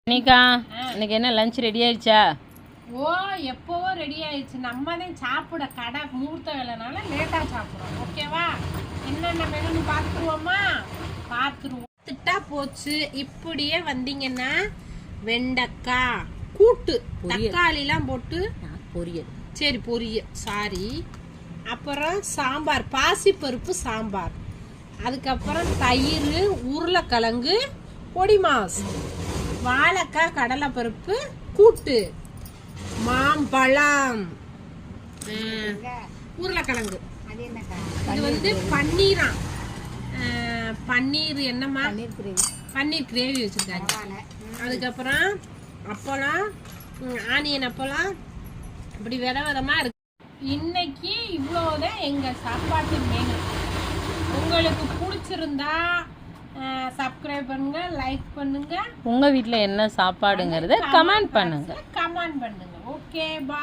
அனிகா, இன்னைக்கு என்ன lunch ready ஆயிடுச்சா? ஓ, எப்போவோ ரெடி ஆயிடுச்சு. நம்ம தான் சாப்பிட கடை மூர்த்த வேலைனால லேட்டாக சாப்பிட்றோம். ஓகேவா? என்னென்ன மெனுன்னு பார்த்துருவோமா? பார்த்துருவோம். திட்டா போச்சு. இப்படியே வந்தீங்கன்னா வெண்டைக்காய் கூட்டு, தக்காளிலாம் போட்டு பொரியல். சரி, பொரியல், சாரி. அப்புறம் சாம்பார், பாசிப்பருப்பு சாம்பார். அதுக்கப்புறம் தயிர், உருளைக்கிழங்கு பொடி மாஸ், வாழைக்காய் கடலைப்பருப்பு கூட்டு, மாம்பழம், உருளைக்கிழங்கு. இது வந்து பன்னீரா, பன்னீர் என்னம்மா, பன்னீர் கிரேவி வச்சுருக்காங்க. அதுக்கப்புறம் அப்பளம், ஆனியன் அப்பளம், இப்படி விதமாக இருக்கு. இன்னைக்கு இவ்வளோதான் எங்கள் சாப்பாட்டு மெனு. உங்களுக்கு பிடிச்சிருந்தா சப்ஸ்கிரைப் பண்ணுங்க, லைக் பண்ணுங்க. உங்க வீட்டில் என்ன சாப்பாடுங்கிறத கமெண்ட் பண்ணுங்க. Okay, by.